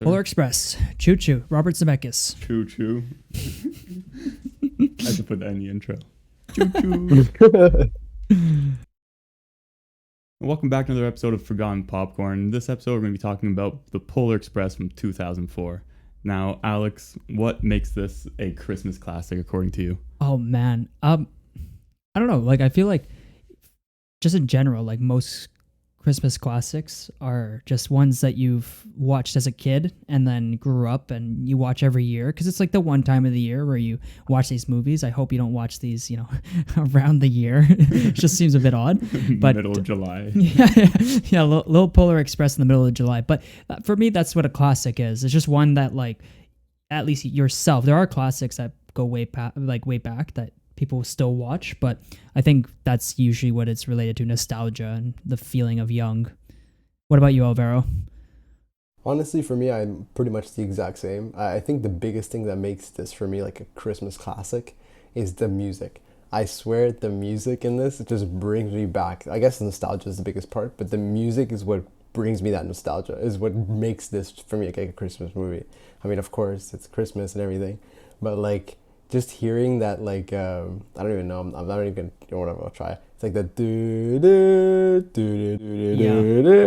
Polar Express. Choo choo. Robert Zemeckis. Choo choo. I have to put that in the intro. Choo choo. Welcome back to another episode of Forgotten Popcorn. In this episode, we're going to be talking about the Polar Express from 2004. Now, Alex, what makes this a Christmas classic according to you? Oh man. I don't know. Like I feel like just in general, like most Christmas classics are just ones that you've watched as a kid and then grew up and you watch every year because it's like the one time of the year where you watch these movies. I hope you don't watch these, around the year. It just seems a bit odd. But middle of July. Yeah, little Polar Express in the middle of July. But for me, that's what a classic is. It's just one that, like, at least yourself. There are classics that go way back that people still watch, but I think that's usually what it's related to, nostalgia and the feeling of young. What about you, Alvaro? Honestly, for me, I'm pretty much the exact same. I think the biggest thing that makes this for me like a Christmas classic is the music. I swear the music in this, it just brings me back. I guess nostalgia is the biggest part, but the music is what brings me that nostalgia, is what makes this for me like a Christmas movie. I mean, of course, it's Christmas and everything, but like, just hearing that, like, I don't even know, I'm not even gonna, whatever, I'll try. It's like the do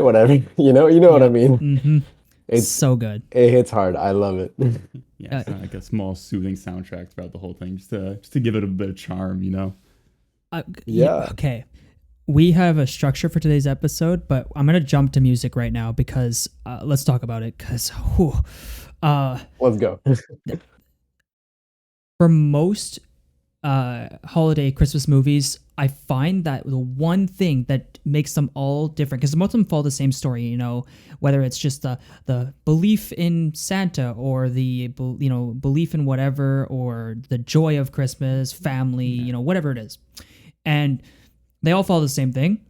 whatever, you know what I mean? Mm-hmm. It's so good. It hits hard. I love it. Yeah, it's like a small soothing soundtrack throughout the whole thing, just to give it a bit of charm, Yeah. Okay. We have a structure for today's episode, but I'm gonna jump to music right now because let's talk about it. Because, let's go. For most holiday Christmas movies, I find that the one thing that makes them all different, because most of them follow the same story, whether it's just the belief in Santa or the belief in whatever, or the joy of Christmas, family, whatever it is, and they all follow the same thing,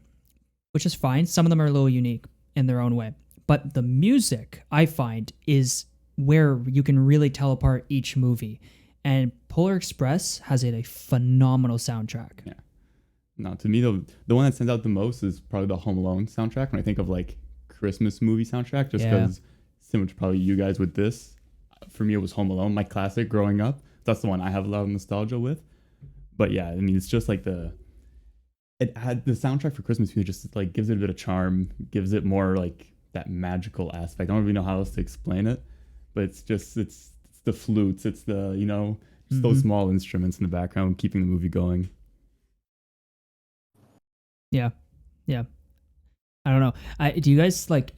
which is fine. Some of them are a little unique in their own way, but the music, I find, is where you can really tell apart each movie. And Polar Express has a phenomenal soundtrack. Yeah. No, to me, the one that stands out the most is probably the Home Alone soundtrack. When I think of like Christmas movie soundtrack, just because similar to probably you guys with this, for me it was Home Alone, my classic growing up. That's the one I have a lot of nostalgia with. But yeah, I mean, it's just like it had the soundtrack for Christmas music just like gives it a bit of charm, gives it more like that magical aspect. I don't really know how else to explain it, but it's the flutes, it's the, just those small instruments in the background keeping the movie going. Yeah. I don't know. Do you guys like,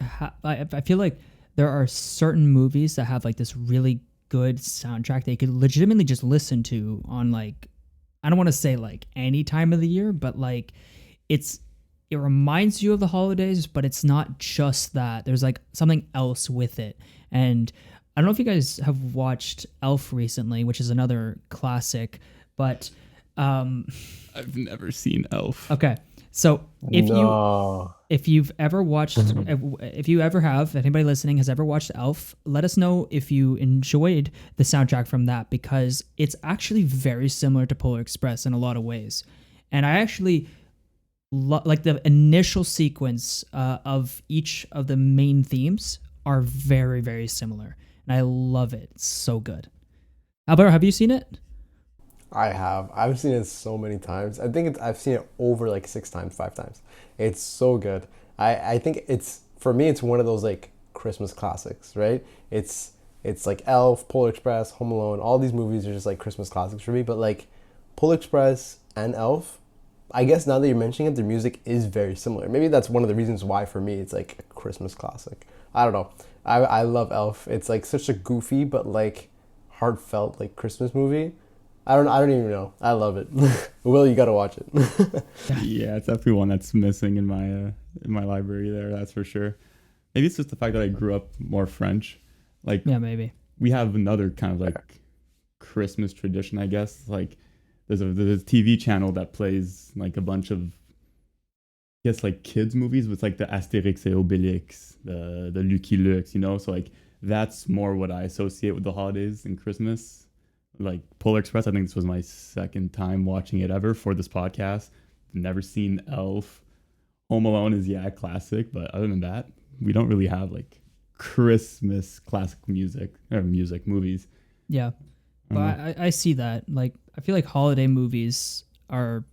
I feel like there are certain movies that have like this really good soundtrack that you could legitimately just listen to on, like, I don't want to say like any time of the year, but like it reminds you of the holidays, but it's not just that. There's like something else with it. And I don't know if you guys have watched Elf recently, which is another classic, but I've never seen Elf. Okay. So if you ever have, if anybody listening has ever watched Elf, let us know if you enjoyed the soundtrack from that, because it's actually very similar to Polar Express in a lot of ways. And I actually like the initial sequence of each of the main themes are very, very similar. And I love it. It's so good. Alvaro, have you seen it? I have. I've seen it so many times. I think I've seen it over like 5 times. It's so good. I think for me, it's one of those like Christmas classics, right? It's like Elf, Polar Express, Home Alone. All these movies are just like Christmas classics for me. But like Polar Express and Elf, I guess now that you're mentioning it, their music is very similar. Maybe that's one of the reasons why for me it's like a Christmas classic. I don't know. I love Elf. It's like such a goofy but like heartfelt like Christmas movie. I don't even know. I love it. Will, you gotta watch it. Yeah, it's definitely one that's missing in my library there. That's for sure. Maybe it's just the fact that I grew up more French. Like, yeah, maybe we have another kind of like Christmas tradition, I guess. Like there's a TV channel that plays like a bunch of, I guess, like kids movies with like the Astérix et Obélix, the Lucky Luke, so like that's more what I associate with the holidays and Christmas. Like Polar Express, I think this was my second time watching it ever for this podcast. Never seen Elf. Home Alone is a classic, but other than that, we don't really have like Christmas classic music or music movies. Yeah. But I see that. Like, I feel like holiday movies are.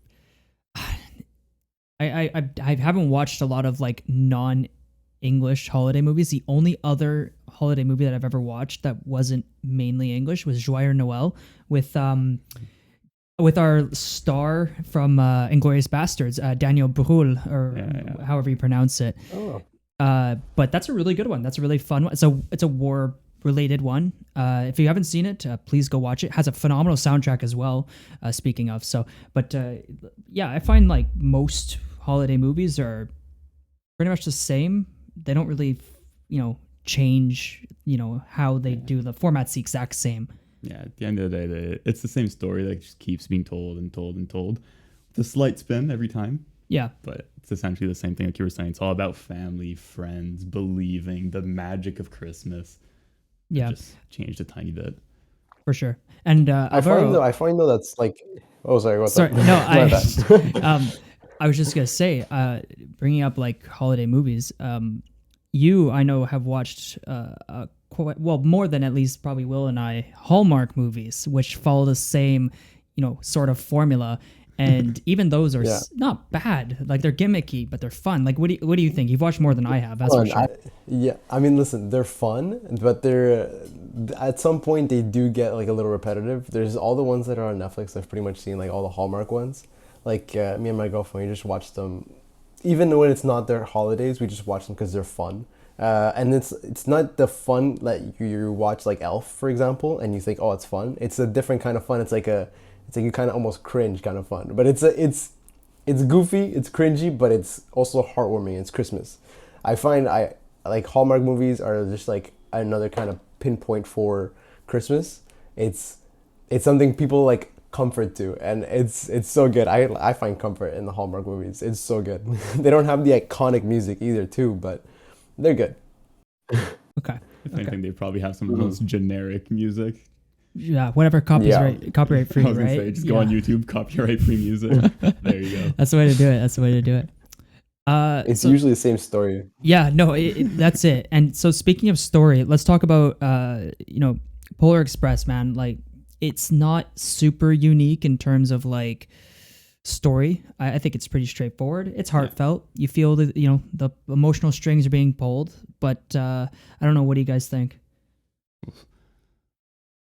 I haven't watched a lot of like non-English holiday movies. The only other holiday movie that I've ever watched that wasn't mainly English was Joyeux Noel with our star from Inglourious Bastards, Daniel Brühl, or however you pronounce it. Oh. But that's a really good one. That's a really fun one. It's a war related one. If you haven't seen it, please go watch it. It has a phenomenal soundtrack as well. Speaking of, yeah, I find like most holiday movies are pretty much the same. They don't really, change, how they do the format's the exact same. Yeah, at the end of the day, it's the same story that just keeps being told and told and told. With a slight spin every time. Yeah. But it's essentially the same thing like you were saying. It's all about family, friends, believing, the magic of Christmas. Yeah. Just changed a tiny bit. For sure. And I find though that's like, oh, sorry, what's sorry, that? no, I was just gonna say, bringing up like holiday movies. You, I know, have watched quite well, more than at least probably Will and I, Hallmark movies, which follow the same, sort of formula. And even those are not bad. Like, they're gimmicky, but they're fun. Like, what do you think? You've watched more than I have. That's for sure. I mean, listen, they're fun, but they're at some point they do get like a little repetitive. There's all the ones that are on Netflix. I've pretty much seen like all the Hallmark ones. Like me and my girlfriend, we just watch them, even when it's not their holidays. We just watch them because they're fun. And it's not the fun that you watch like Elf, for example, and you think, oh, it's fun. It's a different kind of fun. It's like you kind of almost cringe kind of fun. But it's goofy, it's cringy, but it's also heartwarming. It's Christmas. I find I like Hallmark movies are just like another kind of pinpoint for Christmas. It's something people like comfort to, and it's so good. I find comfort in the Hallmark movies. It's so good. They don't have the iconic music either too, but they're good. Okay. If anything, they probably have some of the most generic music. Yeah, whatever copyright free, I was gonna right? say, just go on YouTube, copyright free music. There you go. That's the way to do it. It's usually the same story. Yeah, no, that's it. And so, speaking of story, let's talk about Polar Express, man. Like, it's not super unique in terms of like story. I think it's pretty straightforward. It's heartfelt. You feel the emotional strings are being pulled, but I don't know. What do you guys think?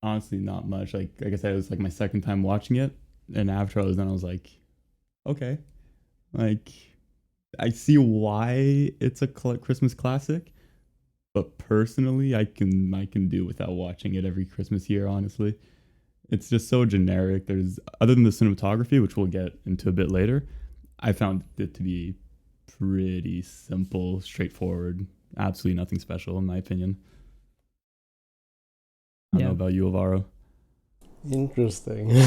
Honestly, not much. Like I said, it was like my second time watching it, and after I was done, I was like, okay, like I see why it's a Christmas classic, but personally, I can do without watching it every Christmas year. Honestly, it's just so generic. There's, other than the cinematography, which we'll get into a bit later, I found it to be pretty simple, straightforward, absolutely nothing special in my opinion. I don't know about you, Alvaro. Interesting.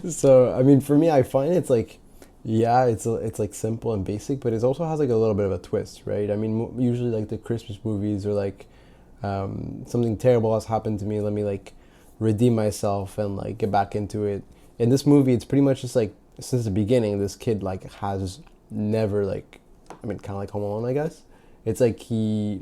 So, I mean, for me, I find it's like, it's like simple and basic, but it also has like a little bit of a twist, right? I mean, usually like the Christmas movies are like, something terrible has happened to me. Let me like redeem myself and like get back into it. In this movie, it's pretty much just like, since the beginning, this kid like has never like, I mean, kind of like Home Alone, I guess. It's like he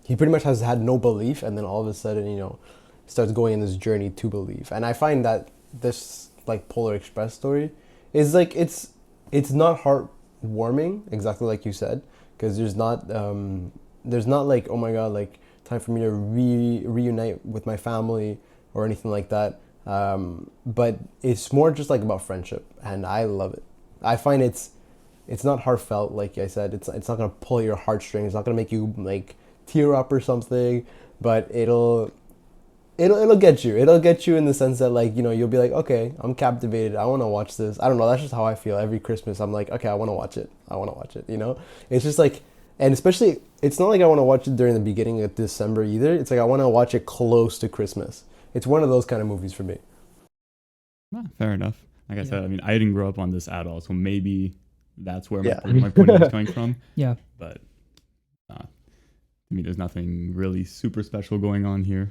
pretty much has had no belief, and then all of a sudden, starts going in this journey to believe. And I find that this like Polar Express story is like, it's not heartwarming, exactly like you said, because there's not like, oh my god, like time for me to reunite with my family or anything like that. But it's more just like about friendship, and I love it. I find it's not heartfelt, like I said. It's not gonna pull your heartstrings. It's not gonna make you like tear up or something, but it'll get you. It'll get you in the sense that like, you'll be like, okay, I'm captivated. I want to watch this. I don't know. That's just how I feel every Christmas. I'm like, okay, I want to watch it. It's just like, and especially, it's not like I want to watch it during the beginning of December either. It's like I want to watch it close to Christmas. It's one of those kind of movies for me. Fair enough. Like I said, I mean, I didn't grow up on this at all, so maybe that's where my point is coming from. Yeah. But I mean, there's nothing really super special going on here.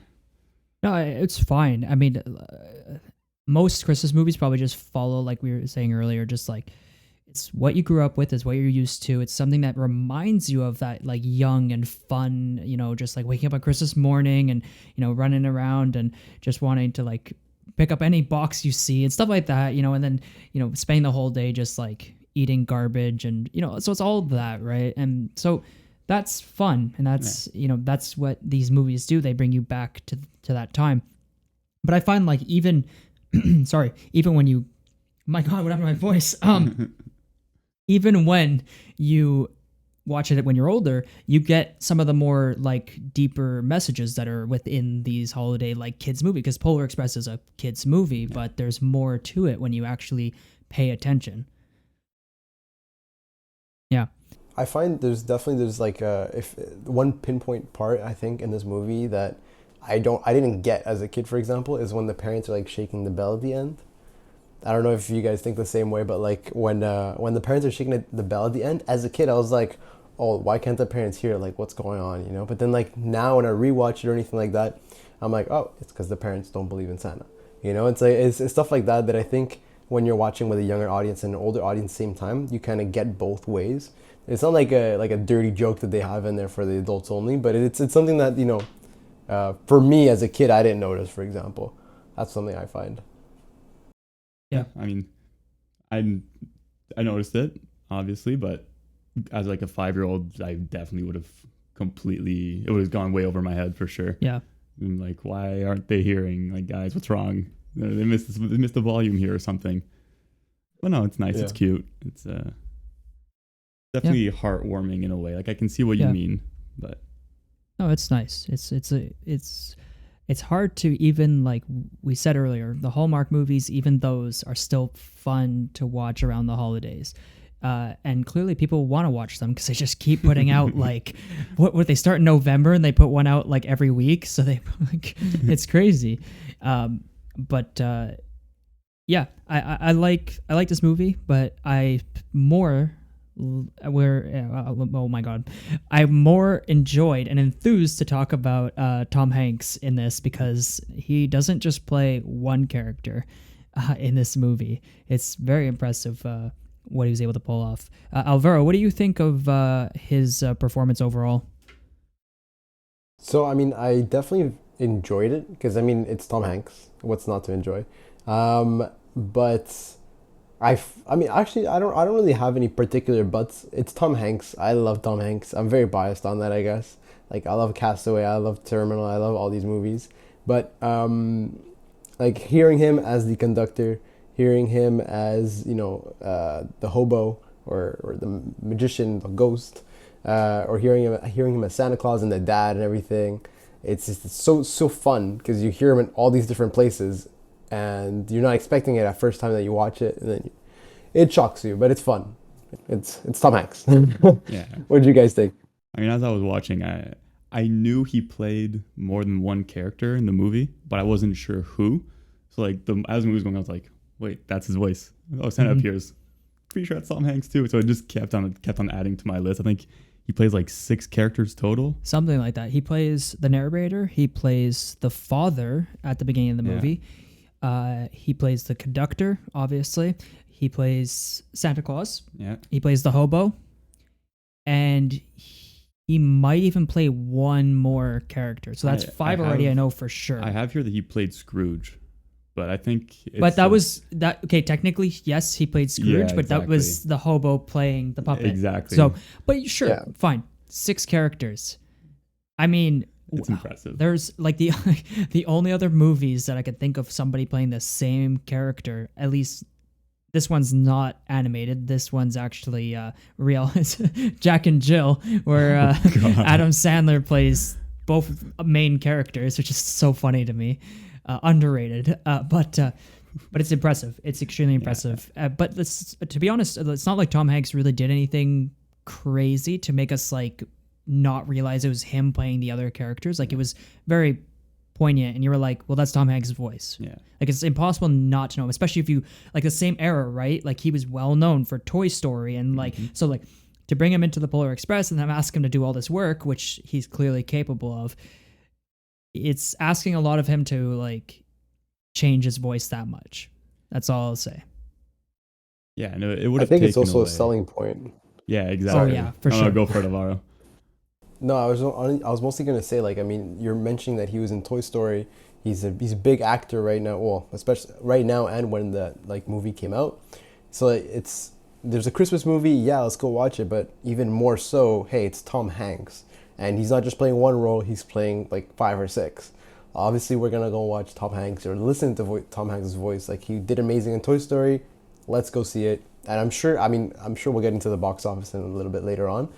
No, it's fine. I mean, most Christmas movies probably just follow, like we were saying earlier, just like it's what you grew up with, it's what you're used to. It's something that reminds you of that like young and fun, just like waking up on Christmas morning and, running around and just wanting to like pick up any box you see and stuff like that, and then, spending the whole day just like eating garbage and, so it's all of that, right? And so that's fun. And that's, that's what these movies do. They bring you back to that time. But I find like even, sorry, even when you, my God, what happened to my voice? Even when you watch it when you're older, you get some of the more like deeper messages that are within these holiday like kids movie, because Polar Express is a kids movie, but there's more to it when you actually pay attention. Yeah. I find there's like if one pinpoint part I think in this movie that I didn't get as a kid, for example, is when the parents are like shaking the bell at the end. I don't know if you guys think the same way, but like when the parents are shaking the bell at the end, as a kid I was like, oh, why can't the parents hear, like what's going on, But then like now when I rewatch it or anything like that, I'm like, oh, it's because the parents don't believe in Santa. It's like it's stuff like that I think when you're watching with a younger audience and an older audience at the same time, you kind of get both ways. It's not like a dirty joke that they have in there for the adults only, but it's something that for me as a kid I didn't notice. For example, that's something I find. Yeah, I mean, I noticed it obviously, but as like a 5-year-old, I definitely would have it would have gone way over my head for sure. Yeah, I'm like, why aren't they hearing? Like, guys, what's wrong? They missed the volume here or something. But no, it's nice. Yeah. It's cute. It's definitely heartwarming in a way. Like I can see what you mean, but no, it's nice. It's hard to even, like we said earlier, the Hallmark movies, even those are still fun to watch around the holidays. And clearly people want to watch them because they just keep putting out like, what they start in November and they put one out like every week. So they like, it's crazy. But I like this movie, but oh my God, I more enjoyed and enthused to talk about Tom Hanks in this because he doesn't just play one character in this movie. It's very impressive what he was able to pull off. Alvaro, what do you think of his performance overall? So, I mean, I definitely enjoyed it because, I mean, it's Tom Hanks. What's not to enjoy? But I mean, actually, I don't really have any particular buts. It's Tom Hanks. I love Tom Hanks. I'm very biased on that, I guess. Like, I love Castaway. I love Terminal. I love all these movies. But, like, hearing him as the conductor, hearing him as, the hobo or the magician, the ghost, or hearing him as Santa Claus and the dad and everything, it's so fun because you hear him in all these different places and you're not expecting it at first time that you watch it, and then it shocks you, but it's fun. It's Tom Hanks. Yeah. What did you guys think? I mean, as I was watching, I knew he played more than one character in the movie, but I wasn't sure who. So like as the movie was going, I was like, wait, that's his voice. Oh, Santa appears. Pretty sure that's Tom Hanks too. So it just kept on adding to my list. I think he plays like 6 characters total. Something like that. He plays the narrator. He plays the father at the beginning of the movie. He plays the conductor, obviously. He plays Santa Claus. Yeah. He plays the hobo. And he might even play one more character. So that's 5 already, I know for sure. I have here that he played Scrooge. But I think But that was that okay, technically yes, he played Scrooge, but that was the hobo playing the puppet. Exactly. So but sure, fine. 6 characters. I mean, it's impressive. There's like the only other movies that I could think of somebody playing the same character, at least this one's not animated. This one's actually real. It's Jack and Jill, where Adam Sandler plays both main characters, which is so funny to me. Underrated, but it's impressive. It's extremely impressive. But to be honest, it's not like Tom Hanks really did anything crazy to make us like not realize it was him playing the other characters. Like it was very poignant, and you were like, "Well, that's Tom Hanks' voice." Yeah, like it's impossible not to know, especially if you like the same era, right? Like he was well known for Toy Story, and like so like to bring him into the Polar Express and then ask him to do all this work, which he's clearly capable of. It's asking a lot of him to like change his voice that much. That's all I'll say. Yeah, no, it would I have think it's taken also a away. selling point. Yeah, Oh exactly. yeah, for No, sure. go for it, Alvaro. No, I was mostly gonna say like I mean you're mentioning that he was in Toy Story. He's a big actor right now. Well, especially right now and when the like movie came out. So it's there's a Christmas movie. Yeah, let's go watch it. But even more so, hey, it's Tom Hanks, and he's not just playing one role. He's playing like five or six. Obviously, we're gonna go watch Tom Hanks or listen to Tom Hanks' voice. Like he did amazing in Toy Story. Let's go see it. And I'm sure. I mean, I'm sure we'll get into the box office in a little bit later on,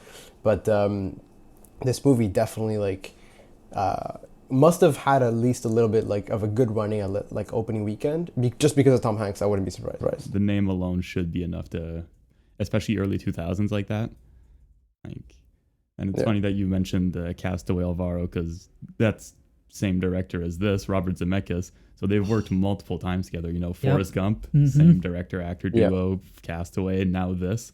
but this movie definitely like must have had at least a little bit like of a good running at like opening weekend just because of Tom Hanks. I wouldn't be surprised. The name alone should be enough to, especially early 2000s like that. Like, and it's funny that you mentioned Castaway, Alvaro, because that's same director as this, Robert Zemeckis. So they've worked multiple times together. You know, Forrest Gump, same director actor duo, Castaway, and now this.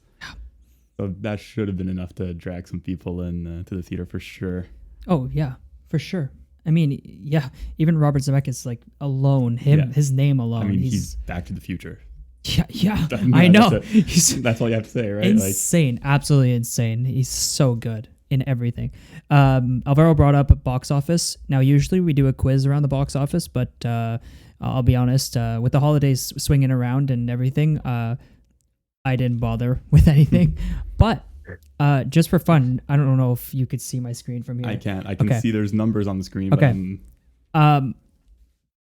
So that should have been enough to drag some people in to the theater for sure. Oh yeah, for sure. I mean, yeah, even Robert Zemeckis, like alone, his name alone. I mean, he's Back to the Future. Yeah, I know. That's all you have to say, right? Insane, absolutely insane. He's so good in everything. Alvaro brought up box office. Now, usually we do a quiz around the box office, but I'll be honest, with the holidays swinging around and everything, I didn't bother with anything. But just for fun, I don't know if you could see my screen from here. I can't. I can see there's numbers on the screen. Okay.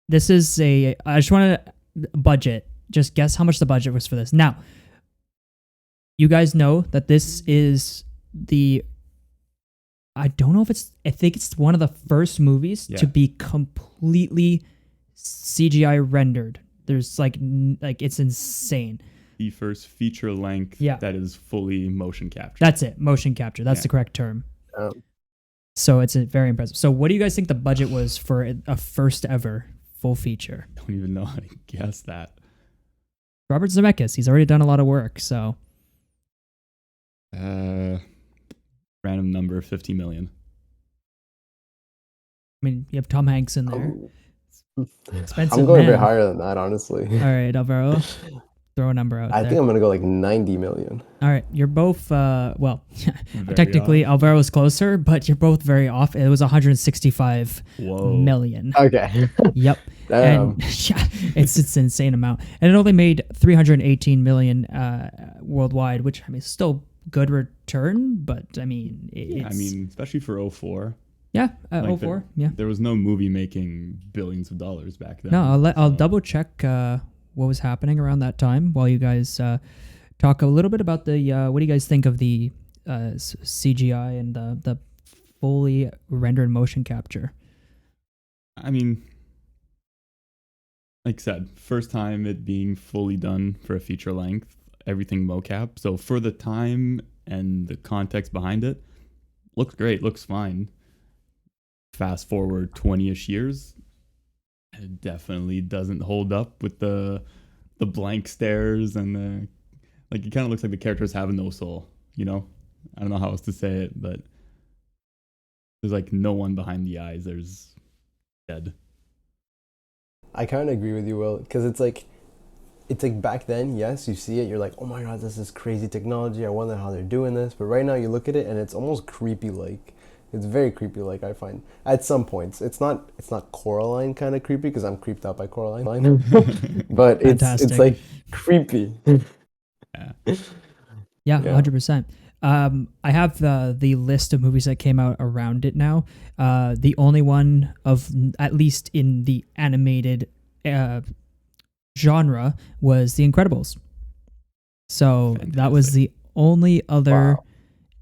This is I just want to budget. Just guess how much the budget was for this. Now, you guys know that this is I don't know if I think it's one of the first movies to be completely CGI rendered. There's like it's insane. The first feature length that is fully motion capture. That's it. Motion capture. That's the correct term. So it's very impressive. So what do you guys think the budget was for a first ever full feature? I don't even know how to guess that. Robert Zemeckis. He's already done a lot of work. So random number, 50 million. I mean, you have Tom Hanks in there. Expensive. I'm going a bit higher than that, honestly. All right, Alvaro. Throw a number out there. I think I'm going to go like 90 million. All right. You're both, technically Alvaro's closer, but you're both very off. It was 165 million. Okay. Yep. And it's an insane amount. And it only made 318 million worldwide, which I mean, is still good return, but I mean, especially for 04. Yeah, 04. There was no movie making billions of dollars back then. No, I'll double check what was happening around that time while you guys talk a little bit about the what do you guys think of the CGI and the fully rendered motion capture? I mean, like I said, first time it being fully done for a feature length, everything mocap. So for the time and the context behind it, looks great, looks fine. Fast forward 20-ish years, it definitely doesn't hold up with the blank stares and the it kind of looks like the characters have no soul, you know? I don't know how else to say it, but there's like no one behind the eyes. There's dead. I kind of agree with you, Will, because it's like back then, yes, you see it, you're like, oh my god, this is crazy technology. I wonder how they're doing this. But right now you look at it and it's almost creepy like. It's very creepy, like I find at some points. It's not Coraline kind of creepy because I'm creeped out by Coraline, but it's like creepy. Yeah, 100%. I have the list of movies that came out around it now. The only one of at least in the animated genre was The Incredibles. So that was the only other. Wow.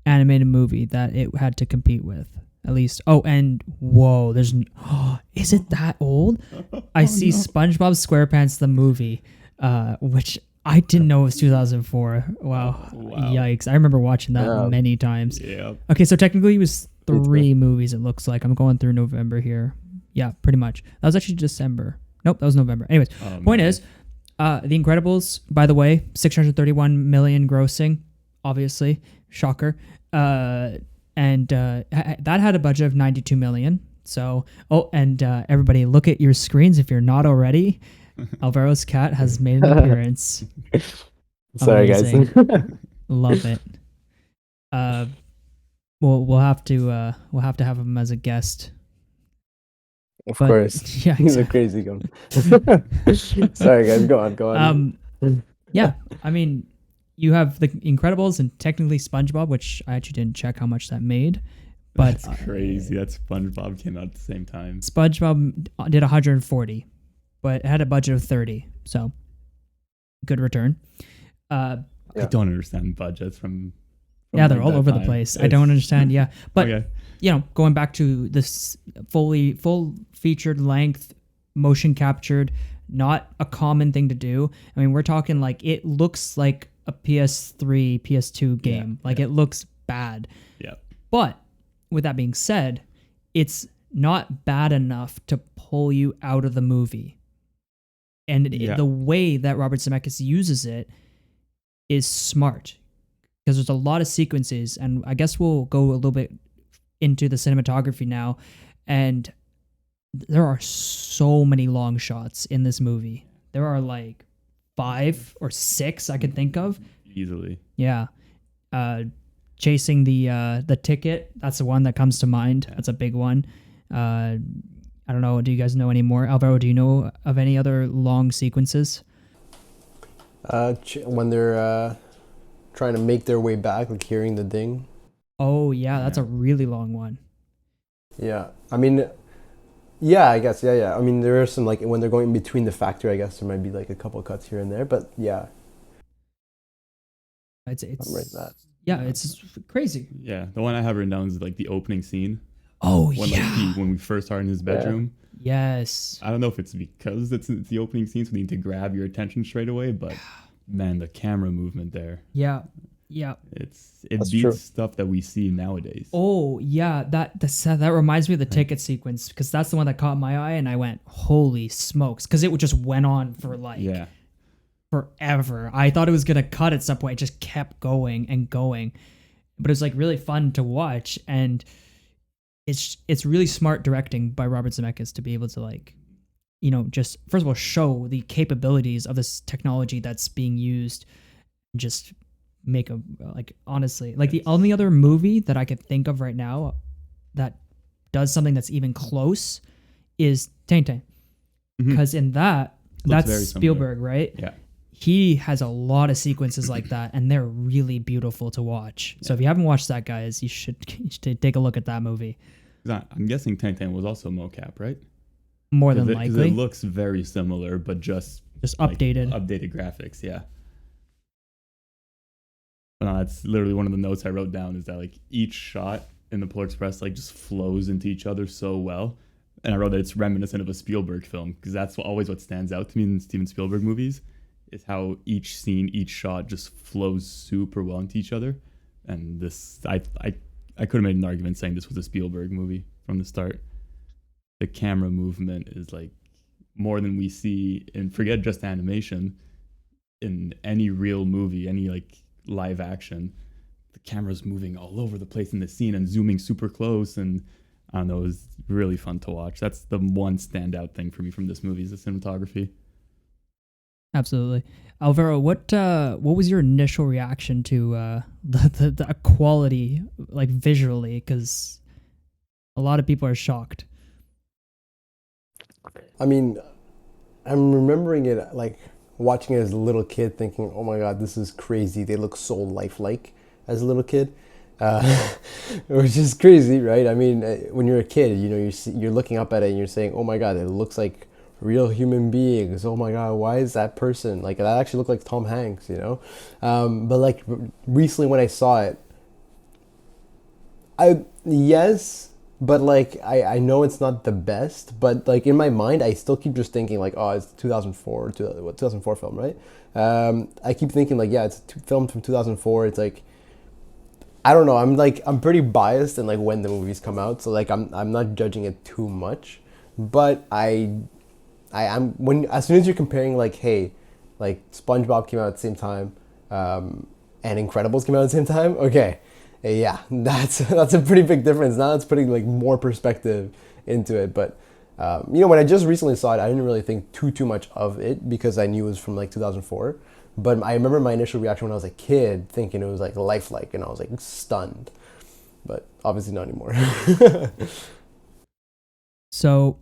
Animated movie that it had to compete with, at least. Oh, and whoa, is it that old? I see SpongeBob SquarePants the movie, which I didn't know was 2004. Wow. Yikes! I remember watching that many times. Yeah. Okay, so technically it was 3 movies. It looks like I'm going through November here. Yeah, pretty much. That was actually December. Nope, that was November. Anyways, point is, The Incredibles. By the way, 631 million grossing. Obviously. Shocker. And that had a budget of 92 million. So, everybody look at your screens if you're not already. Alvaro's cat has made an appearance. Sorry, guys. Amazing. Love it. Uh, we'll have to have him as a guest. Of But course. yeah, He's a exactly. crazy guy. Sorry, guys. Go on. Go on. Yeah, I mean, you have the Incredibles and technically SpongeBob, which I actually didn't check how much that made, but That's crazy. That SpongeBob came out at the same time. SpongeBob did 140, but it had a budget of 30, so good return. Uh, I don't understand budgets from yeah, they're like all that over the time. place. I don't understand. Yeah, but Okay. going back to this full featured length, motion captured, not a common thing to do. I mean, we're talking like it looks like a PS3, PS2 game. It looks bad. Yeah. But with that being said, it's not bad enough to pull you out of the movie. And the way that Robert Zemeckis uses it is smart, because there's a lot of sequences, and I guess we'll go a little bit into the cinematography now, and there are so many long shots in this movie. There are like 5 or 6 I can think of Easily. Yeah. Chasing the ticket, that's the one that comes to mind. That's a big one. I don't know, do you guys know any more? Alvaro, do you know of any other long sequences? When they're trying to make their way back, like hearing the ding. Oh yeah, that's a really long one. Yeah, I mean, yeah, I guess, yeah. I mean, there are some, like, when they're going between the factory, I guess there might be like a couple cuts here and there, but yeah. It's I'm right that. Yeah, it's crazy. Yeah, the one I have written down is like the opening scene. Oh when, yeah. when we first start in his bedroom. Yes. I don't know if it's because it's the opening scene, so they need to grab your attention straight away, but man, the camera movement there. Yeah. It That's beats true. stuff that we see nowadays. Oh yeah, that reminds me of the ticket sequence, because that's the one that caught my eye, and I went, holy smokes, because it just went on for forever. I thought it was gonna cut at some point. It just kept going and going, but it was like really fun to watch, and it's really smart directing by Robert Zemeckis to be able to just first of all show the capabilities of this technology that's being used, and just make a honestly the only other movie that I could think of right now that does something that's even close is Tintin, because in that's Spielberg, right? Yeah. He has a lot of sequences like that, and they're really beautiful to watch. So if you haven't watched that, guys, you should take a look at that movie. I'm guessing Tintin was also mocap, right? More than likely. Because it looks very similar, but just updated. Updated graphics, yeah. But no, that's literally one of the notes I wrote down, is that each shot in the Polar Express just flows into each other so well. And I wrote that it's reminiscent of a Spielberg film, because that's always what stands out to me in Steven Spielberg movies, is how each scene, each shot just flows super well into each other. And this, I could have made an argument saying this was a Spielberg movie from the start. The camera movement is more than we see, and forget just animation, in any real movie, any live action. The camera's moving all over the place in the scene and zooming super close, and I don't know, it was really fun to watch. That's the one standout thing for me from this movie, is the cinematography. Absolutely. Alvaro, what was your initial reaction to the quality, visually? Because a lot of people are shocked. I mean, I'm remembering it watching it as a little kid, thinking, "Oh my God, this is crazy! They look so lifelike." As a little kid, which is crazy, right? I mean, when you're a kid, you're looking up at it and you're saying, "Oh my God, it looks like real human beings. Oh my God, why is that person that actually looked like Tom Hanks?" But recently when I saw it, but I know it's not the best, but in my mind I still keep just thinking oh, it's 2004 film, right? I keep thinking it's a film from 2004. It's I don't know, I'm pretty biased in when the movies come out, so I'm not judging it too much, but I am when as soon as you're comparing hey, SpongeBob came out at the same time, and Incredibles came out at the same time, okay. Yeah, that's a pretty big difference. Now it's putting more perspective into it. But when I just recently saw it, I didn't really think too much of it, because I knew it was from 2004. But I remember my initial reaction when I was a kid, thinking it was like lifelike, and I was like stunned. But obviously not anymore. So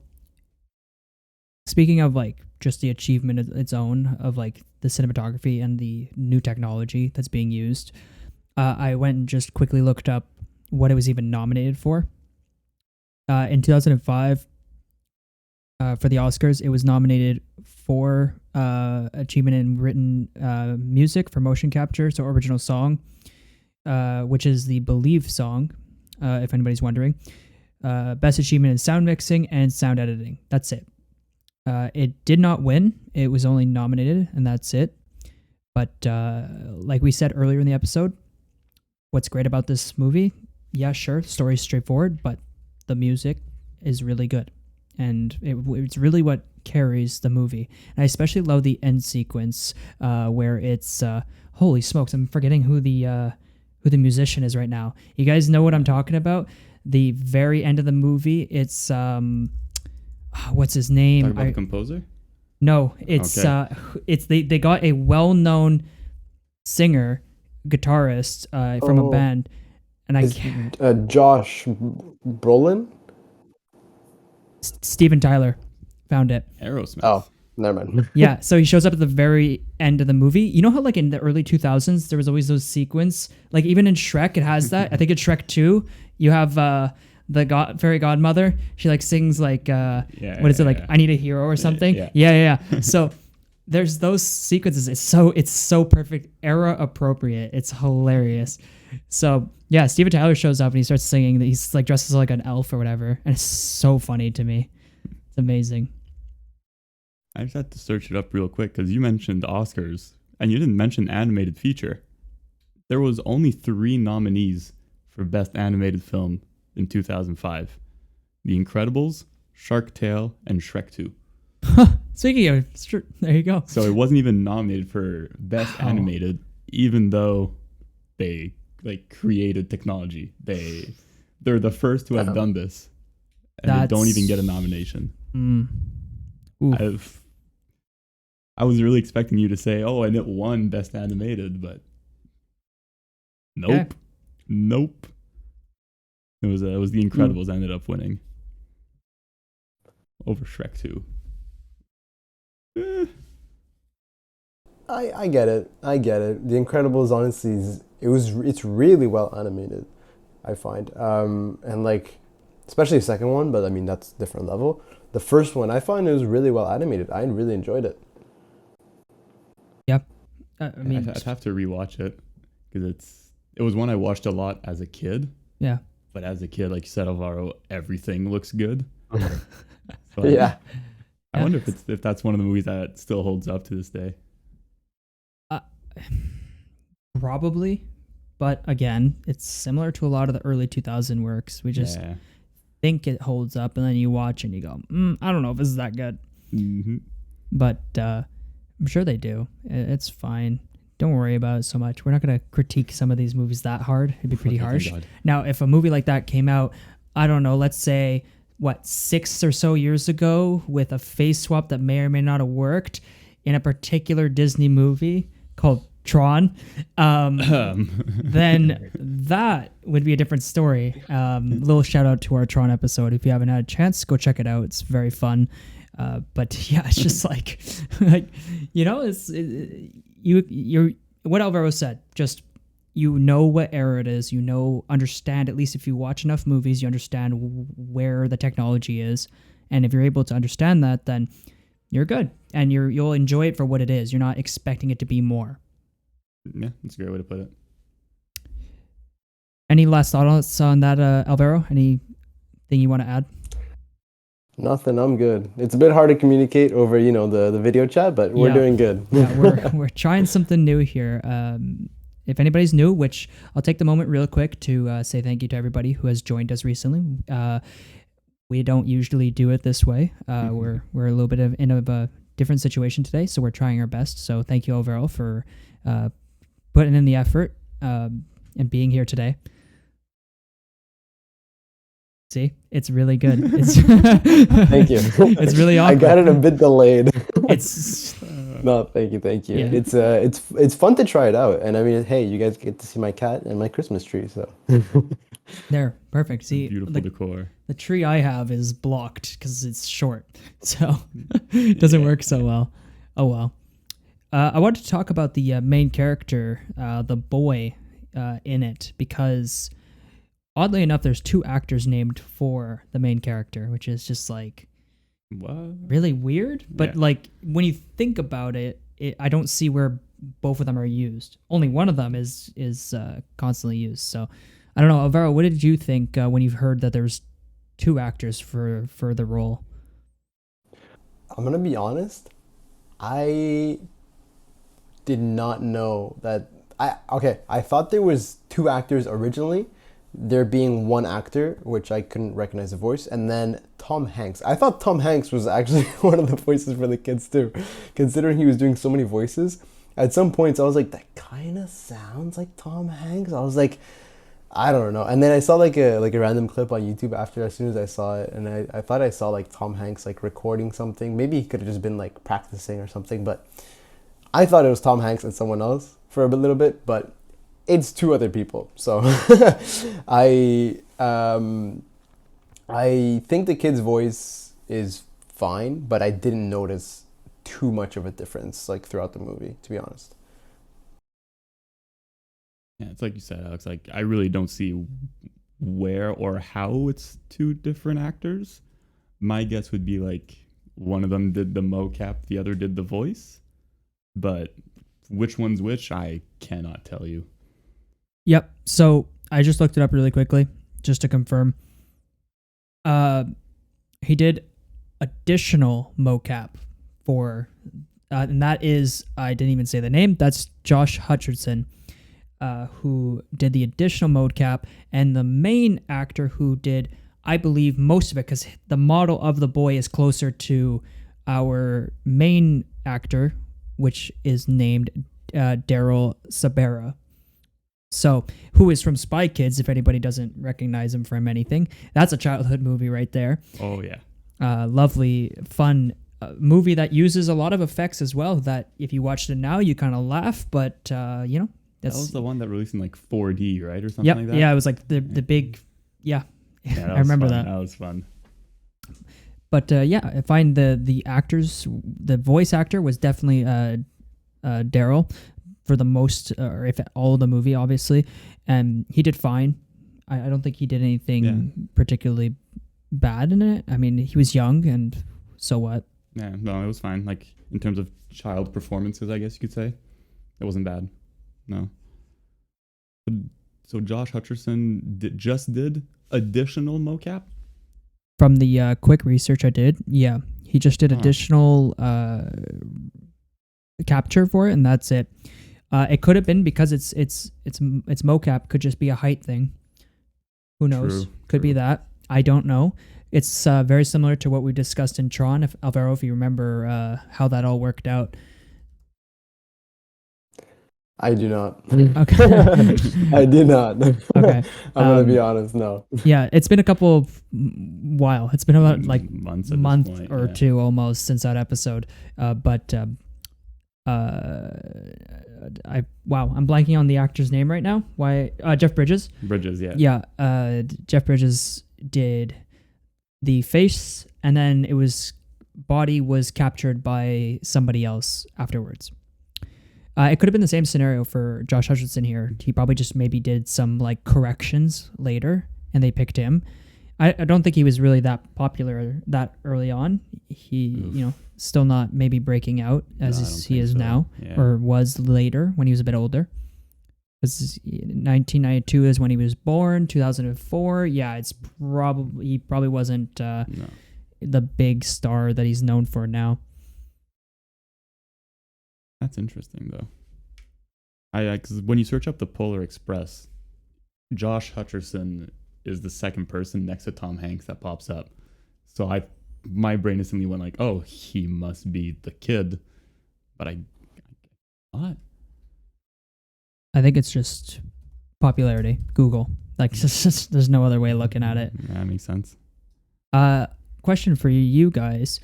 speaking of like just the achievement of its own of like the cinematography and the new technology that's being used, I went and just quickly looked up what it was even nominated for. In 2005, for the Oscars, it was nominated for achievement in written music for motion capture, so original song, which is the Believe song, if anybody's wondering. Best achievement in sound mixing and sound editing. That's it. It did not win. It was only nominated, and that's it. But like we said earlier in the episode, what's great about this movie? Yeah, sure, story's straightforward, but the music is really good. And it's really what carries the movie. And I especially love the end sequence where it's holy smokes, I'm forgetting who the musician is right now. You guys know what I'm talking about? The very end of the movie, it's what's his name? Talk about the composer? No, it's Okay. it's they got a well-known singer, guitarist from a band, and I Is can't. Josh Brolin? Steven Tyler found it. Aerosmith. Oh, never mind. Yeah, so he shows up at the very end of the movie. You know how like in the early 2000s there was always those sequence, like even in Shrek it has that. I think in Shrek 2 you have the fairy godmother. She like sings like what is it, like I Need a Hero or something. Yeah. So there's those sequences. It's so perfect, era appropriate. It's hilarious. So yeah, Steven Tyler shows up and he starts singing. He's like dressed as like an elf or whatever, and it's so funny to me. It's amazing. I just had to search it up real quick because you mentioned Oscars and you didn't mention animated feature. There was only 3 nominees for Best Animated Film in 2005. The Incredibles, Shark Tale, and Shrek 2. Speaking of, there you go. So it wasn't even nominated for Best Animated, even though they like created technology. They're the first to have done this, and they don't even get a nomination. I was really expecting you to say, "Oh, and it won Best Animated," but nope, Yeah. nope. It was The Incredibles ended up winning over Shrek 2. I get it. The Incredibles, honestly, it's really well animated, I find. And like, especially the second one, but I mean that's a different level. The first one, I find it was really well animated. I really enjoyed it. Yep. I mean, I'd have to rewatch it because it was one I watched a lot as a kid. yeah. But as a kid, like you said, Alvaro, everything looks good. So Yeah. I wonder if that's one of the movies that still holds up to this day. Probably, but again, it's similar to a lot of the early 2000 works. We just think it holds up, and then you watch and you go, I don't know if this is that good. Mm-hmm. But I'm sure they do. It's fine. Don't worry about it so much. We're not going to critique some of these movies that hard. It'd be pretty harsh. Now, if a movie like that came out, I don't know, let's say, 6 or so years ago with a face swap that may or may not have worked in a particular Disney movie called Tron, then that would be a different story. Little shout out to our Tron episode. If you haven't had a chance, go check it out. It's very fun. But yeah, it's just like you're what Alvaro said. Just what era it is. Understand, at least if you watch enough movies, you understand where the technology is, and if you're able to understand that, then you're good, and you'll enjoy it for what it is. You're not expecting it to be more. Yeah, that's a great way to put it. Any last thoughts on that, Alvaro? Anything you want to add? Nothing. I'm good. It's a bit hard to communicate over, the video chat, but we're doing good. Yeah, we're trying something new here. If anybody's new, which I'll take the moment real quick to say thank you to everybody who has joined us recently. We don't usually do it this way. We're a little bit in a different situation today, so we're trying our best. So thank you overall for putting in the effort and being here today. See, it's really good. It's Thank you. It's really awkward. I got it a bit delayed. It's No, thank you. Yeah. It's fun to try it out, and I mean, hey, you guys get to see my cat and my Christmas tree, so. There, perfect. See, Beautiful decor. the tree I have is blocked because it's short, so it doesn't work so well. Oh well. I wanted to talk about the main character, the boy, in it, because oddly enough, there's two actors named for the main character, which is just like What? really weird. But Yeah. like when you think about it, I don't see where both of them are used. Only one of them is constantly used. So I don't know, Alvaro. What did you think when you heard that there's two actors for the role? I'm gonna be honest. I did not know that. I thought there was two actors originally. There being one actor, which I couldn't recognize the voice, and then Tom Hanks. I thought Tom Hanks was actually one of the voices for the kids too, considering he was doing so many voices. At some points, I was like, that kind of sounds like Tom Hanks. I was like, I don't know. And then I saw like a random clip on YouTube after, as soon as I saw it, and I thought I saw like Tom Hanks like recording something. Maybe he could have just been like practicing or something, but I thought it was Tom Hanks and someone else for a little bit, but it's two other people. So I think the kid's voice is fine, but I didn't notice too much of a difference like throughout the movie, to be honest. Yeah, it's like you said, Alex. Like, I really don't see where or how it's two different actors. My guess would be like one of them did the mocap, the other did the voice. But which one's which, I cannot tell you. Yep. So I just looked it up really quickly just to confirm. He did additional mocap for, and that is, I didn't even say the name. That's Josh Hutcherson, who did the additional mocap, and the main actor who did, I believe, most of it, because the model of the boy is closer to our main actor, which is named Daryl Sabera. So, who is from Spy Kids, if anybody doesn't recognize him from anything. That's a childhood movie right there. Oh, yeah. Lovely, fun movie that uses a lot of effects as well, that if you watched it now, you kind of laugh, but, you know. That was the one that released in like 4D, right? Or something Yep, like that? yeah, it was like the big, yeah. Yeah, I remember fun. that. That was fun. But yeah, I find the actors, the voice actor was definitely Daryl for the most, or if all of the movie, obviously, and he did fine. I don't think he did anything particularly bad in it. I mean, he was young, and so what? Yeah, no, it was fine. Like, in terms of child performances, I guess you could say, it wasn't bad. No. So Josh Hutcherson just did additional mocap? From the quick research I did, yeah, he just did additional capture for it, and that's it. It could have been because it's mocap, could just be a height thing. Who knows? Could be that. I don't know. It's very similar to what we discussed in Tron, if Alvaro, if you remember how that all worked out. I do not. Okay. I did not. Okay. I'm gonna be honest. No. Yeah, it's been a couple of while. It's been about like months month point, or two almost since that episode. But I'm blanking on the actor's name right now. Why? Jeff Bridges. Bridges, yeah. Yeah. Jeff Bridges did the face, and then body was captured by somebody else afterwards. It could have been the same scenario for Josh Hutcherson here. He probably just maybe did some like corrections later, and they picked him. I don't think he was really that popular that early on. He, still not maybe breaking out as he is now, or was later when he was a bit older. Because 1992 is when he was born. 2004, yeah, he probably wasn't the big star that he's known for now. That's interesting, though. Because when you search up the Polar Express, Josh Hutcherson is the second person next to Tom Hanks that pops up. So my brain instantly went like, oh, he must be the kid. But I think it's just popularity. Google. Like, just, there's no other way of looking at it. Yeah, that makes sense. Question for you guys.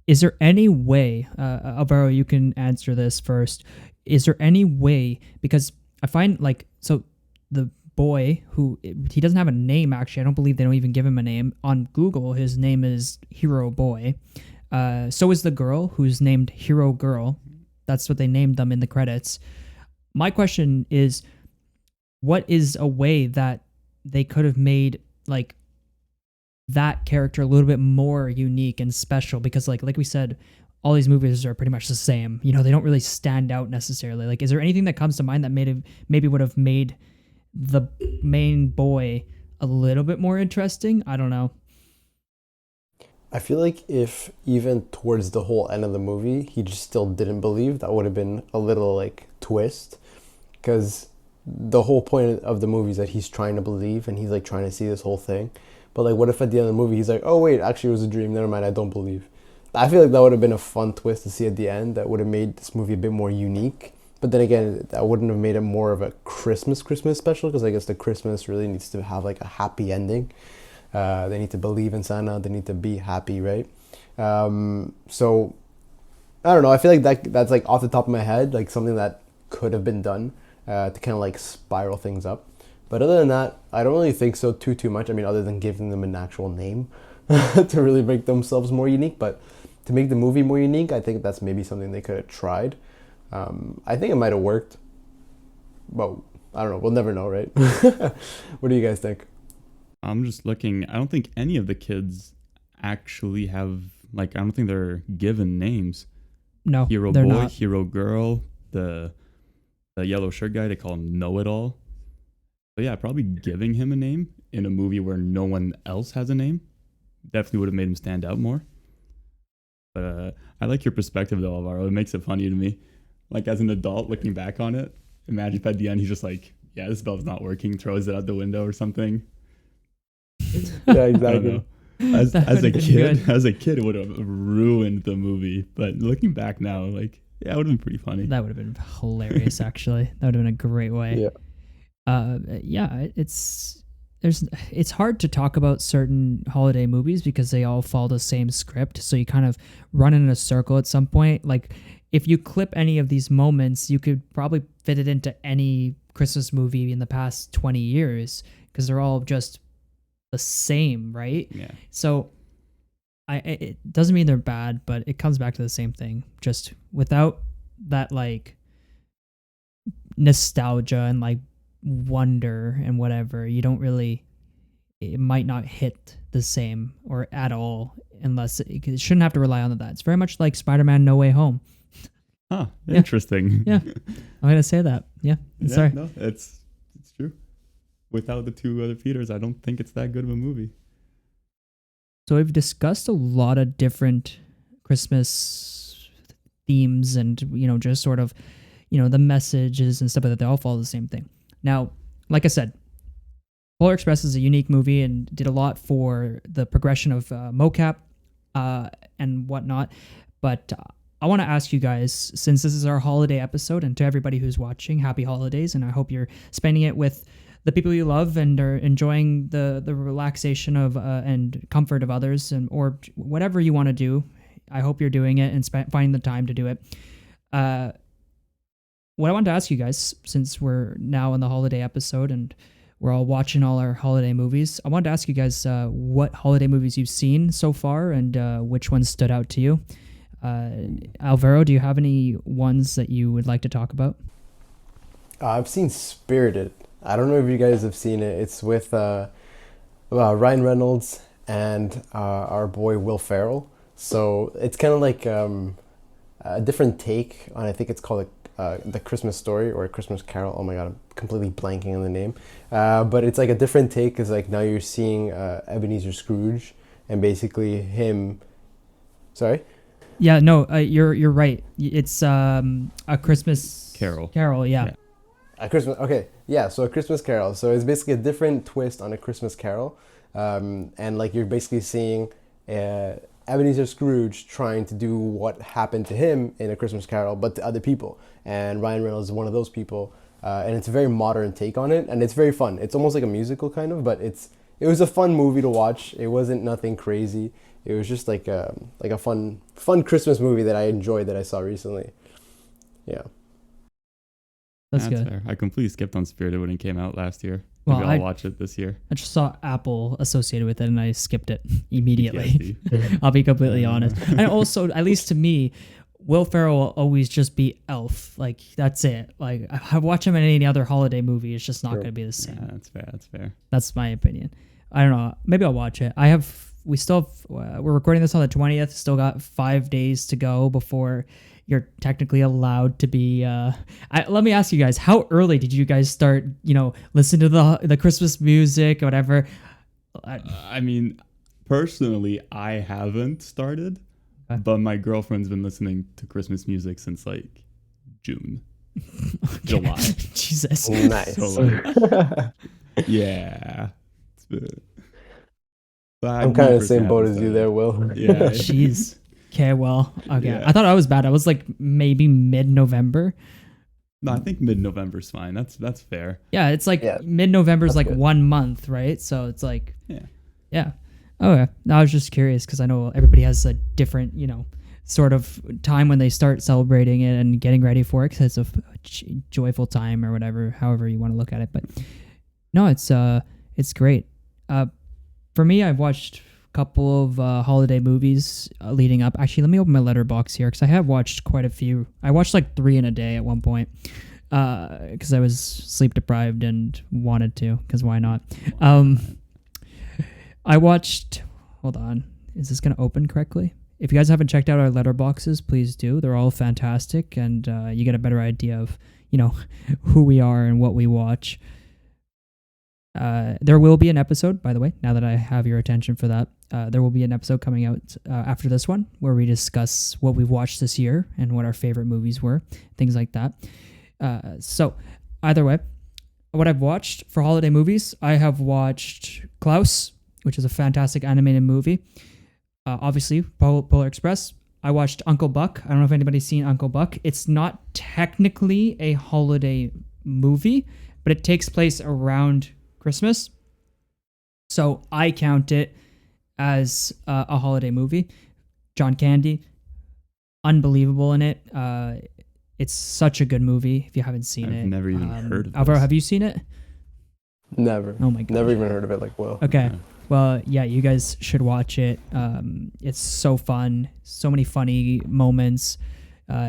Is there any way, Alvaro, you can answer this first. Is there any way, because I find like, so the boy who, he doesn't have a name actually. I don't believe they don't even give him a name. On Google, his name is Hero Boy. So is the girl who's named Hero Girl. That's what they named them in the credits. My question is, what is a way that they could have made like that character a little bit more unique and special? Because like we said, all these movies are pretty much the same. You know, they don't really stand out necessarily. Like, is there anything that comes to mind that maybe would have made the main boy a little bit more interesting? I don't know. I feel like if even towards the whole end of the movie, he just still didn't believe, that would have been a little like twist. Because the whole point of the movie is that he's trying to believe and he's like trying to see this whole thing. But like, what if at the end of the movie, he's like, oh wait, actually it was a dream. Never mind, I don't believe. I feel like that would have been a fun twist to see at the end. That would have made this movie a bit more unique. But then again, that wouldn't have made it more of a Christmas special, because I guess the Christmas really needs to have like a happy ending. They need to believe in Santa. They need to be happy, right? So I don't know. I feel like that's like off the top of my head, like something that could have been done to kind of like spiral things up. But other than that, I don't really think so too much. I mean, other than giving them an actual name to really make themselves more unique. But to make the movie more unique, I think that's maybe something they could have tried. I think it might have worked. Well, I don't know. We'll never know, right? What do you guys think? I'm just looking. I don't think any of the kids actually have, like, I don't think they're given names. No, Hero they're boy, not. hero girl, the yellow shirt guy, they call him Know-It-All. But yeah, probably giving him a name in a movie where no one else has a name definitely would have made him stand out more. But I like your perspective though, Alvaro. It makes it funny to me. Like, as an adult looking back on it, imagine if at the end he's just like, yeah, this bell's not working, throws it out the window or something. Yeah, exactly. As That a would've been kid, good. it would have ruined the movie. But looking back now, like, yeah, it would have been pretty funny. That would have been hilarious, actually. That would have been a great way. Yeah. It's hard to talk about certain holiday movies because they all follow the same script. So you kind of run in a circle at some point. Like, if you clip any of these moments, you could probably fit it into any Christmas movie in the past 20 years because they're all just the same, right? Yeah. So it doesn't mean they're bad, but it comes back to the same thing. Just without that like nostalgia and like wonder and whatever, you don't really, it might not hit the same or at all unless it shouldn't have to rely on that. It's very much like Spider-Man No Way Home. Huh. Yeah. Interesting. Yeah. I'm gonna say that. Yeah. Sorry. No, it's true. Without the two other Peters, I don't think it's that good of a movie. So we've discussed a lot of different Christmas themes and, just sort of, the messages and stuff like that. They all follow the same thing. Now, like I said, Polar Express is a unique movie and did a lot for the progression of mocap and whatnot. But I want to ask you guys, since this is our holiday episode, and to everybody who's watching, happy holidays, and I hope you're spending it with the people you love and are enjoying the relaxation of and comfort of others, and or whatever you want to do. I hope you're doing it and finding the time to do it. What I wanted to ask you guys, since we're now in the holiday episode and we're all watching all our holiday movies, I wanted to ask you guys what holiday movies you've seen so far and which ones stood out to you. Alvaro, do you have any ones that you would like to talk about? I've seen Spirited. I don't know if you guys have seen it. It's with Ryan Reynolds and our boy Will Ferrell. So it's kind of like a different take on, I think it's called The Christmas Story or A Christmas Carol. Oh my god, I'm completely blanking on the name. But it's like a different take because like now you're seeing Ebenezer Scrooge and basically him. Sorry? Yeah, no, you're right. It's a Christmas Carol. Carol, yeah. A Christmas, okay, yeah, so A Christmas Carol. So it's basically a different twist on A Christmas Carol. And like you're basically seeing Ebenezer Scrooge trying to do what happened to him in A Christmas Carol, but to other people. And Ryan Reynolds is one of those people. And it's a very modern take on it, and it's very fun. It's almost like a musical kind of, but it's it was a fun movie to watch. It wasn't nothing crazy. It was just like a fun Christmas movie that I enjoyed that I saw recently. Yeah. That's good. Fair. I completely skipped on Spirited when it came out last year. Well, Maybe I'll watch it this year. I just saw Apple associated with it and I skipped it immediately. I'll be completely honest. And also, at least to me, Will Ferrell will always just be Elf. Like, that's it. Like, I watch him in any other holiday movie. It's just not going to be the same. Yeah, that's fair. That's fair. That's my opinion. I don't know. Maybe I'll watch it. We're recording this on the 20th. Still got 5 days to go before you're technically allowed to be. Let me ask you guys, how early did you guys start, listen to the Christmas music or whatever? I mean, personally, I haven't started, but my girlfriend's been listening to Christmas music since like June, July. Jesus. Nice. So, yeah. I'm kind of the same boat as you there, Will. Yeah. Jeez. Okay, well, okay. Yeah. I thought I was bad. I was like maybe mid-November. No, I think mid-November's fine. That's fair. Yeah, it's like mid-November is like good. 1 month, right? So it's like, Yeah. Okay. I was just curious because I know everybody has a different, sort of time when they start celebrating it and getting ready for it because it's a joyful time or whatever, however you want to look at it. But no, it's great. For me, I've watched couple of holiday movies leading up. Actually, let me open my letterbox here because I have watched quite a few. I watched like 3 in a day at one point because I was sleep deprived and wanted to, because why not? I watched, hold on, is this going to open correctly? If you guys haven't checked out our letterboxes, please do. They're all fantastic and you get a better idea of, who we are and what we watch. There will be an episode, by the way, now that I have your attention for that. There will be an episode coming out after this one where we discuss what we've watched this year and what our favorite movies were, things like that. So either way, what I've watched for holiday movies, I have watched Klaus, which is a fantastic animated movie. Obviously, Polar Express. I watched Uncle Buck. I don't know if anybody's seen Uncle Buck. It's not technically a holiday movie, but it takes place around Christmas. So I count it as a holiday movie. John Candy, unbelievable in it. It's such a good movie if you haven't seen it. I've never even heard of it. Alvaro, have you seen it? Never. Oh my god. Never even heard of it like Will. Okay. Well, yeah, you guys should watch it. It's so fun. So many funny moments.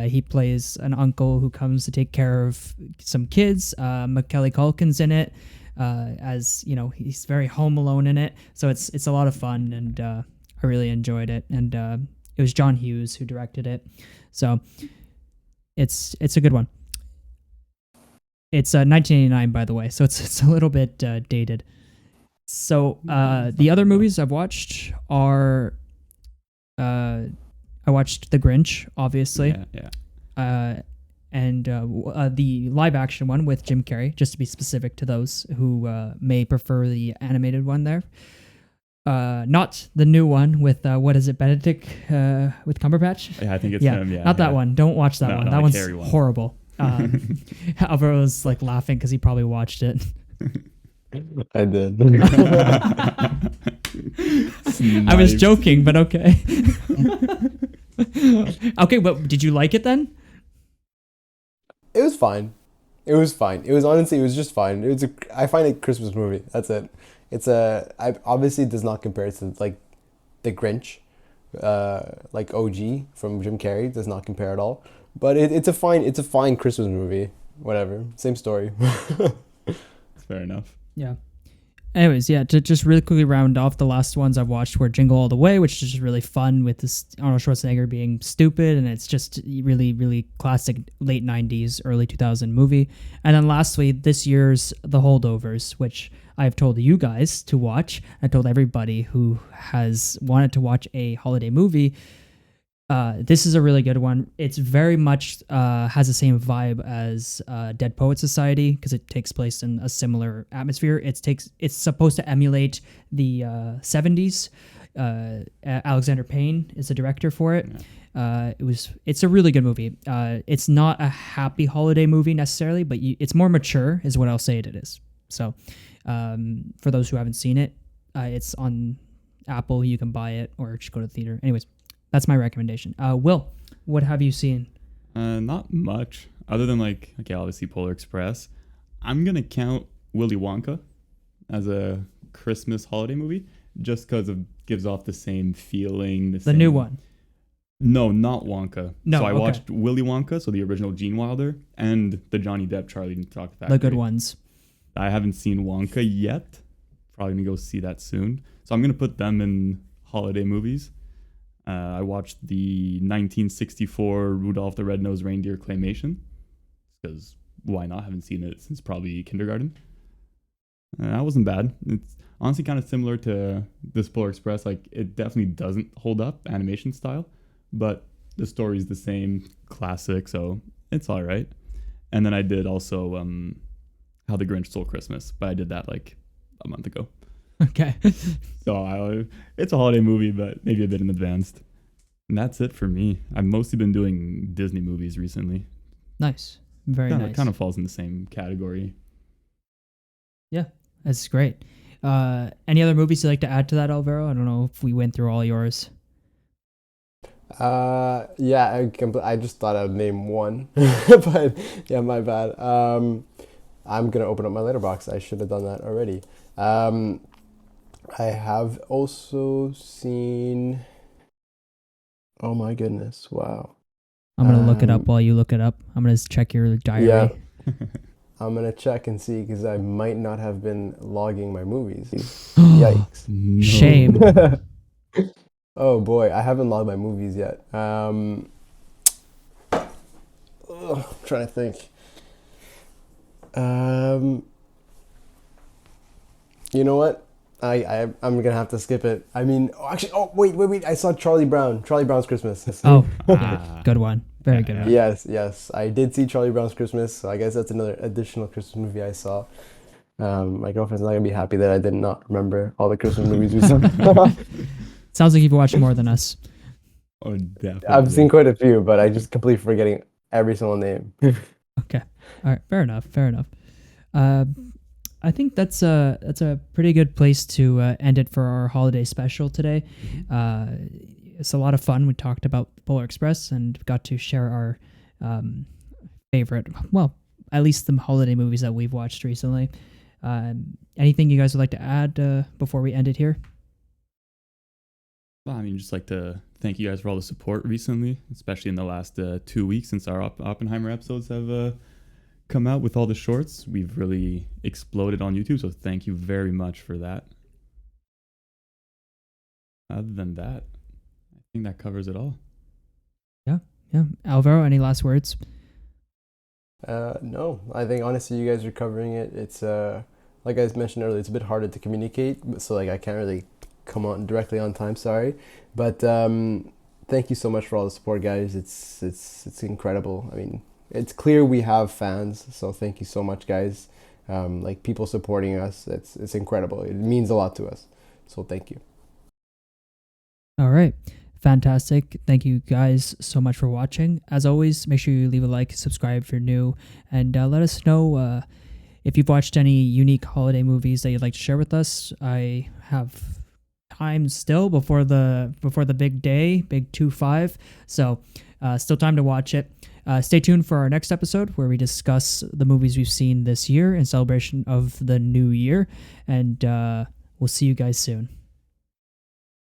He plays an uncle who comes to take care of some kids. Macaulay Culkin's in it. As he's very Home Alone in it, so it's a lot of fun, and I really enjoyed it. And it was John Hughes who directed it, so it's a good one. It's 1989, by the way, so it's a little bit dated. So the other movies I've watched are I watched The Grinch, obviously. Yeah. And the live action one with Jim Carrey, just to be specific to those who may prefer the animated one there. Not the new one with, Benedict with Cumberbatch? Yeah, I think it's him, yeah. Not that one. Don't watch that one. That one's one. horrible. Alvaro was like laughing because he probably watched it. I did. I was joking, but okay. Okay, but did you like it then? It was fine. It was just fine. I find it a Christmas movie. That's it. I obviously does not compare to like The Grinch, like OG from Jim Carrey does not compare at all. But it's a fine Christmas movie. Whatever, same story. Fair enough. Yeah. Anyways, yeah, to just really quickly round off, the last ones I've watched were Jingle All the Way, which is just really fun with this Arnold Schwarzenegger being stupid, and it's just really, really classic late 90s, early 2000 movie. And then lastly, this year's The Holdovers, which I've told you guys to watch. I told everybody who has wanted to watch a holiday movie. This is a really good one. It's very much has the same vibe as Dead Poet Society because it takes place in a similar atmosphere. It's supposed to emulate the 70s. Alexander Payne is the director for it. Yeah. It's a really good movie. It's not a happy holiday movie necessarily, but it's more mature is what I'll say it is. So for those who haven't seen it, It's on Apple. You can buy it or just go to the theater. Anyways, that's my recommendation. Will, what have you seen? Not much other than like, okay, obviously Polar Express. I'm gonna count Willy Wonka as a Christmas holiday movie just because it gives off the same feeling. The new one. No, not Wonka. No, so I okay. watched Willy Wonka, so the original Gene Wilder, and the Johnny Depp Charlie Chocolate Factory. The good ones. I haven't seen Wonka yet. Probably gonna go see that soon. So I'm gonna put them in holiday movies. I watched the 1964 Rudolph the Red-Nosed Reindeer claymation because why not? Haven't seen it since probably kindergarten. That wasn't bad. It's honestly kind of similar to this Polar Express. Like it definitely doesn't hold up animation style, but the story's the same, classic, so it's all right. And then I did also How the Grinch Stole Christmas, but I did that like a month ago. Okay. So it's a holiday movie, but maybe a bit in advanced. And that's it for me. I've mostly been doing Disney movies recently. Nice. Very nice. It kind of falls in the same category. Yeah, that's great. Any other movies you'd like to add to that, Alvaro? I don't know if we went through all yours. Yeah, I just thought I would name one, but yeah, my bad. I'm gonna open up my letterbox. I should have done that already. I have also seen. Oh my goodness! Wow. I'm gonna look it up while you look it up. I'm gonna check your diary. Yeah. I'm gonna check and see because I might not have been logging my movies. Yikes! No. Shame. Oh boy, I haven't logged my movies yet. Trying to think. You know what? I'm gonna have to skip it. I mean, wait! I saw Charlie Brown. Charlie Brown's Christmas. Oh, good one. Very good one. Yes, I did see Charlie Brown's Christmas. So I guess that's another additional Christmas movie I saw. My girlfriend's not gonna be happy that I did not remember all the Christmas movies we saw. Sounds like you've watched more than us. Oh, definitely. I've seen quite a few, but I just completely forgetting every single name. Okay. All right. Fair enough. I think that's a pretty good place to end it for our holiday special today. It's a lot of fun. We talked about Polar Express and got to share our favorite, well, at least the holiday movies that we've watched recently. Anything you guys would like to add before we end it here? Well, I mean, just like to thank you guys for all the support recently, especially in the last 2 weeks since our Oppenheimer episodes have come out with all the shorts. We've really exploded on YouTube, so thank you very much for that. Other than that, I think that covers it all. Yeah. Alvaro, any last words? No, I think honestly you guys are covering it. It's like I mentioned earlier, it's a bit harder to communicate, so like I can't really come on directly on time, sorry. But thank you so much for all the support, guys. It's incredible. I mean, it's clear we have fans, so thank you so much, guys. Like people supporting us, it's incredible. It means a lot to us. So thank you. All right. Fantastic. Thank you guys so much for watching. As always, make sure you leave a like, subscribe if you're new, and let us know if you've watched any unique holiday movies that you'd like to share with us. I have time still before the big day, big 2/5. So still time to watch it. Stay tuned for our next episode where we discuss the movies we've seen this year in celebration of the new year. And we'll see you guys soon.